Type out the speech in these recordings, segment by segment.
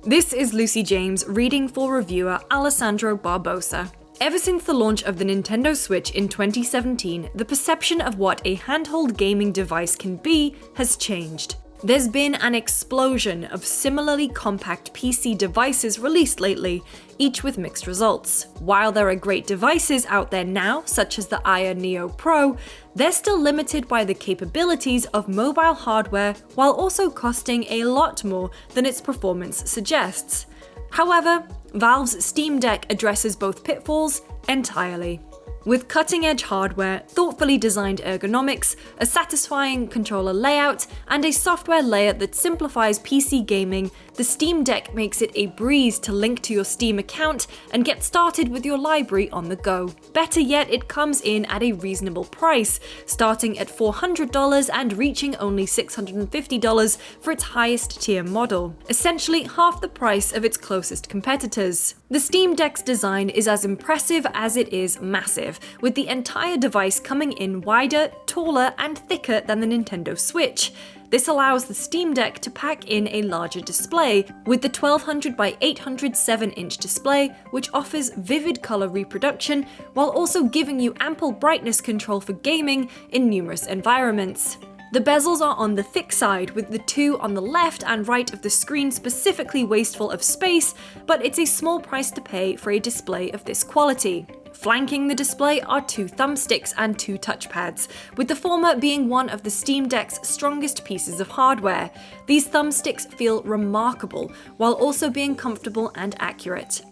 This is Lucy James reading for reviewer Alessandro Barbosa. Ever since the launch of the Nintendo Switch in 2017, the perception of what a handheld gaming device can be has changed. There's been an explosion of similarly compact PC devices released lately, each with mixed results. While there are great devices out there now, such as the Aya Neo Pro, they're still limited by the capabilities of mobile hardware while also costing a lot more than its performance suggests. However, Valve's Steam Deck addresses both pitfalls entirely. With cutting-edge hardware, thoughtfully designed ergonomics, a satisfying controller layout, and a software layer that simplifies PC gaming, the Steam Deck makes it a breeze to link to your Steam account and get started with your library on the go. Better yet, it comes in at a reasonable price, starting at $400 and reaching only $650 for its highest tier model, essentially half the price of its closest competitors. The Steam Deck's design is as impressive as it is massive, with the entire device coming in wider, taller, and thicker than the Nintendo Switch. This allows the Steam Deck to pack in a larger display, with the 1200 by 800 7-inch display, which offers vivid color reproduction, while also giving you ample brightness control for gaming in numerous environments. The bezels are on the thick side, with the two on the left and right of the screen specifically wasteful of space, but it's a small price to pay for a display of this quality. Flanking the display are two thumbsticks and two touchpads, with the former being one of the Steam Deck's strongest pieces of hardware. These thumbsticks feel remarkable, while also being comfortable and accurate.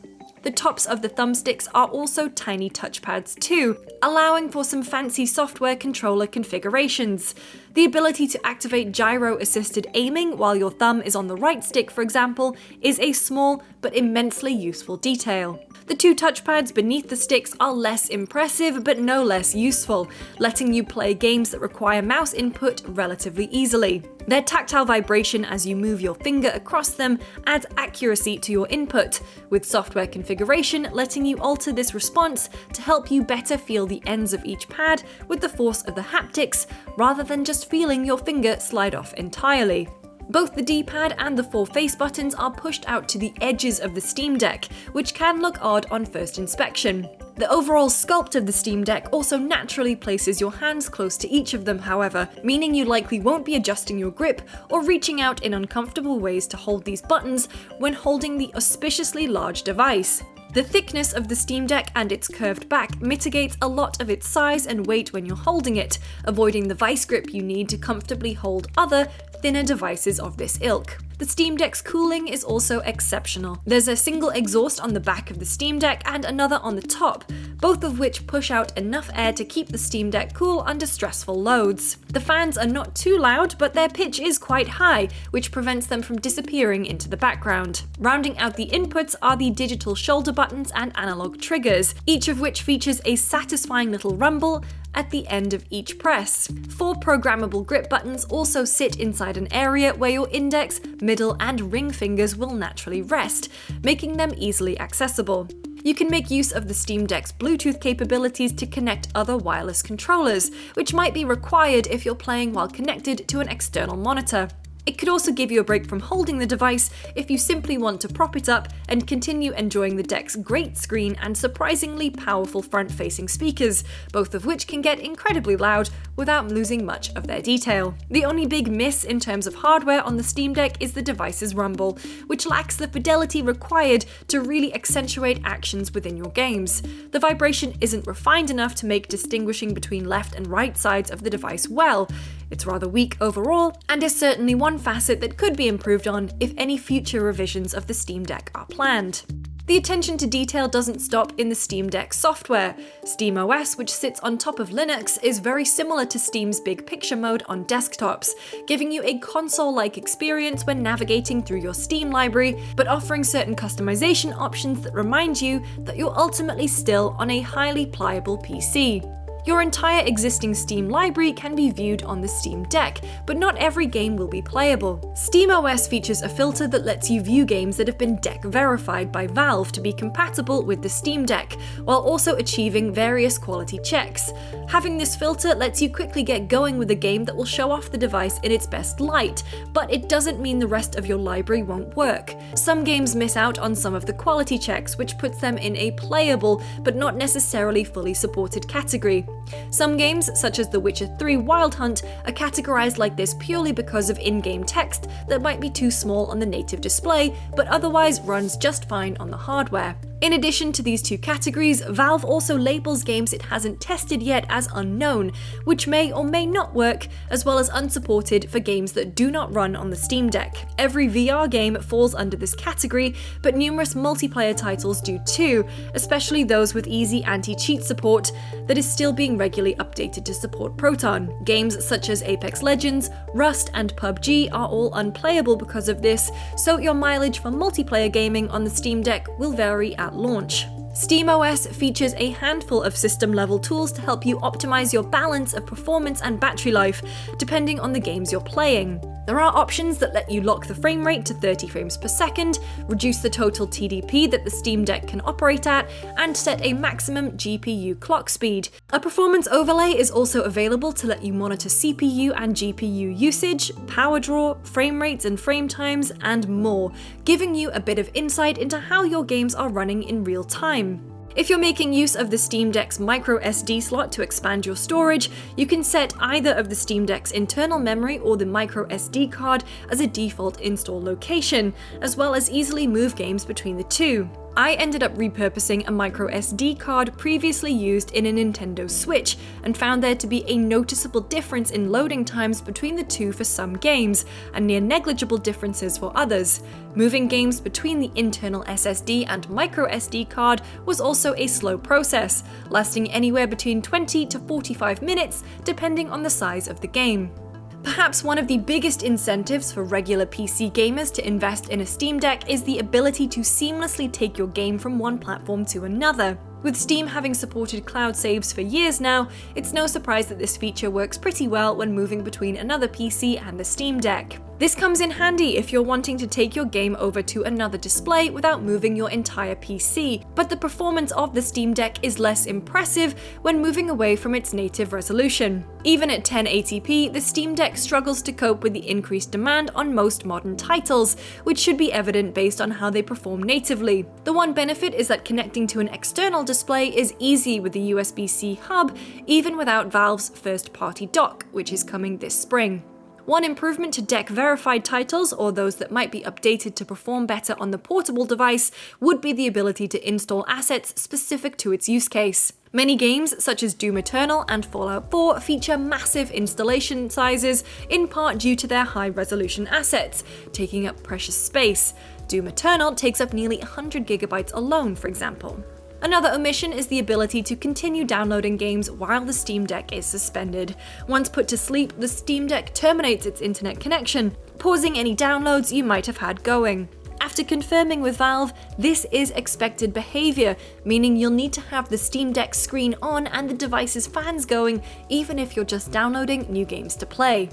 The tops of the thumbsticks are also tiny touchpads too, allowing for some fancy software controller configurations. The ability to activate gyro-assisted aiming while your thumb is on the right stick, for example, is a small but immensely useful detail. The two touchpads beneath the sticks are less impressive but no less useful, letting you play games that require mouse input relatively easily. Their tactile vibration as you move your finger across them adds accuracy to your input, with software configuration letting you alter this response to help you better feel the ends of each pad with the force of the haptics, rather than just feeling your finger slide off entirely. Both the D-pad and the four face buttons are pushed out to the edges of the Steam Deck, which can look odd on first inspection. The overall sculpt of the Steam Deck also naturally places your hands close to each of them, however, meaning you likely won't be adjusting your grip or reaching out in uncomfortable ways to hold these buttons when holding the auspiciously large device. The thickness of the Steam Deck and its curved back mitigates a lot of its size and weight when you're holding it, avoiding the vice grip you need to comfortably hold other, thinner devices of this ilk. The Steam Deck's cooling is also exceptional. There's a single exhaust on the back of the Steam Deck and another on the top, both of which push out enough air to keep the Steam Deck cool under stressful loads. The fans are not too loud, but their pitch is quite high, which prevents them from disappearing into the background. Rounding out the inputs are the digital shoulder buttons and analog triggers, each of which features a satisfying little rumble at the end of each press. 4 programmable grip buttons also sit inside an area where your index, middle, and ring fingers will naturally rest, making them easily accessible. You can make use of the Steam Deck's Bluetooth capabilities to connect other wireless controllers, which might be required if you're playing while connected to an external monitor. It could also give you a break from holding the device if you simply want to prop it up and continue enjoying the deck's great screen and surprisingly powerful front-facing speakers, both of which can get incredibly loud without losing much of their detail. The only big miss in terms of hardware on the Steam Deck is the device's rumble, which lacks the fidelity required to really accentuate actions within your games. The vibration isn't refined enough to make distinguishing between left and right sides of the device well. It's rather weak overall, and is certainly one facet that could be improved on if any future revisions of the Steam Deck are planned. The attention to detail doesn't stop in the Steam Deck software. SteamOS, which sits on top of Linux, is very similar to Steam's Big Picture mode on desktops, giving you a console-like experience when navigating through your Steam library, but offering certain customization options that remind you that you're ultimately still on a highly pliable PC. Your entire existing Steam library can be viewed on the Steam Deck, but not every game will be playable. SteamOS features a filter that lets you view games that have been deck verified by Valve to be compatible with the Steam Deck, while also achieving various quality checks. Having this filter lets you quickly get going with a game that will show off the device in its best light, but it doesn't mean the rest of your library won't work. Some games miss out on some of the quality checks, which puts them in a playable, but not necessarily fully supported category. Some games, such as The Witcher 3 Wild Hunt, are categorized like this purely because of in-game text that might be too small on the native display, but otherwise runs just fine on the hardware. In addition to these two categories, Valve also labels games it hasn't tested yet as unknown, which may or may not work, as well as unsupported for games that do not run on the Steam Deck. Every VR game falls under this category, but numerous multiplayer titles do too, especially those with easy anti-cheat support that is still being regularly updated to support Proton. Games such as Apex Legends, Rust, and PUBG are all unplayable because of this, so your mileage for multiplayer gaming on the Steam Deck will vary at launch. SteamOS features a handful of system-level tools to help you optimize your balance of performance and battery life, depending on the games you're playing. There are options that let you lock the frame rate to 30 frames per second, reduce the total TDP that the Steam Deck can operate at, and set a maximum GPU clock speed. A performance overlay is also available to let you monitor CPU and GPU usage, power draw, frame rates and frame times, and more, giving you a bit of insight into how your games are running in real time. If you're making use of the Steam Deck's micro SD slot to expand your storage, you can set either of the Steam Deck's internal memory or the micro SD card as a default install location, as well as easily move games between the two. I ended up repurposing a micro SD card previously used in a Nintendo Switch and found there to be a noticeable difference in loading times between the two for some games, and near negligible differences for others. Moving games between the internal SSD and micro SD card was also a slow process, lasting anywhere between 20 to 45 minutes depending on the size of the game. Perhaps one of the biggest incentives for regular PC gamers to invest in a Steam Deck is the ability to seamlessly take your game from one platform to another. With Steam having supported cloud saves for years now, it's no surprise that this feature works pretty well when moving between another PC and the Steam Deck. This comes in handy if you're wanting to take your game over to another display without moving your entire PC, but the performance of the Steam Deck is less impressive when moving away from its native resolution. Even at 1080p, the Steam Deck struggles to cope with the increased demand on most modern titles, which should be evident based on how they perform natively. The one benefit is that connecting to an external display is easy with the USB-C hub, even without Valve's first-party dock, which is coming this spring. One improvement to deck-verified titles, or those that might be updated to perform better on the portable device, would be the ability to install assets specific to its use case. Many games, such as Doom Eternal and Fallout 4, feature massive installation sizes, in part due to their high-resolution assets, taking up precious space. Doom Eternal takes up nearly 100 GB alone, for example. Another omission is the ability to continue downloading games while the Steam Deck is suspended. Once put to sleep, the Steam Deck terminates its internet connection, pausing any downloads you might have had going. After confirming with Valve, this is expected behavior, meaning you'll need to have the Steam Deck screen on and the device's fans going, even if you're just downloading new games to play.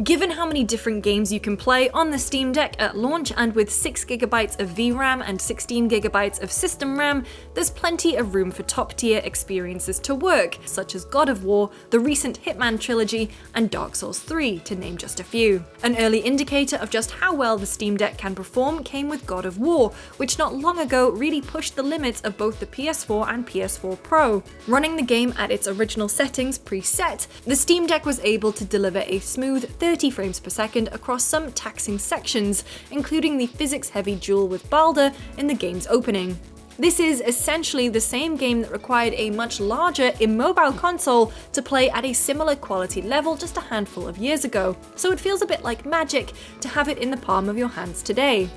Given how many different games you can play on the Steam Deck at launch, and with 6GB of VRAM and 16GB of system RAM, there's plenty of room for top-tier experiences to work, such as God of War, the recent Hitman trilogy, and Dark Souls 3, to name just a few. An early indicator of just how well the Steam Deck can perform came with God of War, which not long ago really pushed the limits of both the PS4 and PS4 Pro. Running the game at its original settings preset, the Steam Deck was able to deliver a smooth 30 frames per second across some taxing sections, including the physics-heavy duel with Baldur in the game's opening. This is essentially the same game that required a much larger, immobile console to play at a similar quality level just a handful of years ago, so it feels a bit like magic to have it in the palm of your hands today.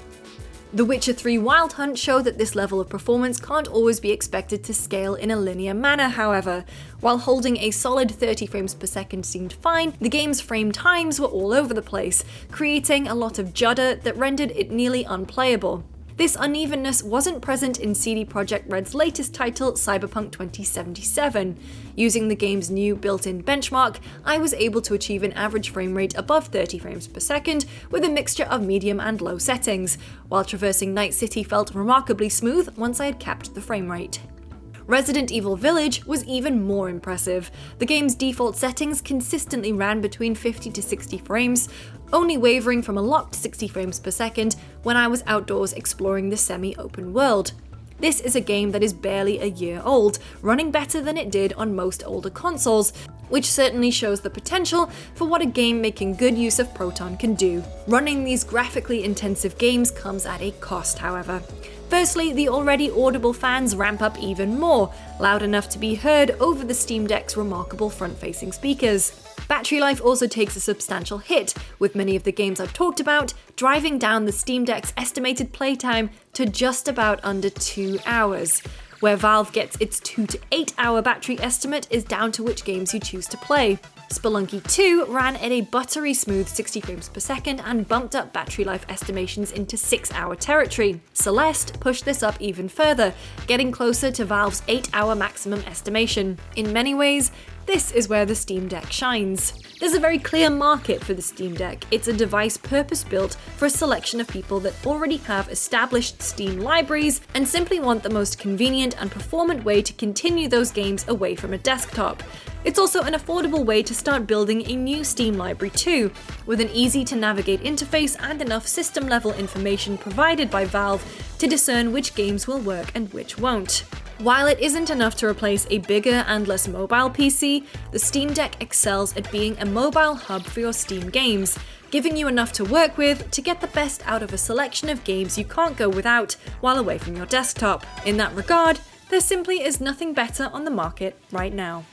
The Witcher 3 Wild Hunt showed that this level of performance can't always be expected to scale in a linear manner, however. While holding a solid 30 frames per second seemed fine, the game's frame times were all over the place, creating a lot of judder that rendered it nearly unplayable. This unevenness wasn't present in CD Projekt Red's latest title, Cyberpunk 2077. Using the game's new built-in benchmark, I was able to achieve an average frame rate above 30 frames per second with a mixture of medium and low settings, while traversing Night City felt remarkably smooth once I had capped the frame rate. Resident Evil Village was even more impressive. The game's default settings consistently ran between 50 to 60 frames, only wavering from a locked 60 frames per second when I was outdoors exploring the semi-open world. This is a game that is barely a year old, running better than it did on most older consoles, which certainly shows the potential for what a game making good use of Proton can do. Running these graphically intensive games comes at a cost, however. Firstly, the already audible fans ramp up even more, loud enough to be heard over the Steam Deck's remarkable front-facing speakers. Battery life also takes a substantial hit, with many of the games I've talked about driving down the Steam Deck's estimated playtime to just about under 2 hours. Where Valve gets its 2 to 8 hour battery estimate is down to which games you choose to play. Spelunky 2 ran at a buttery smooth 60 frames per second and bumped up battery life estimations into 6-hour territory. Celeste pushed this up even further, getting closer to Valve's 8-hour maximum estimation. In many ways, this is where the Steam Deck shines. There's a very clear market for the Steam Deck. It's a device purpose-built for a selection of people that already have established Steam libraries and simply want the most convenient and performant way to continue those games away from a desktop. It's also an affordable way to start building a new Steam library too, with an easy-to-navigate interface and enough system-level information provided by Valve to discern which games will work and which won't. While it isn't enough to replace a bigger and less mobile PC, the Steam Deck excels at being a mobile hub for your Steam games, giving you enough to work with to get the best out of a selection of games you can't go without while away from your desktop. In that regard, there simply is nothing better on the market right now.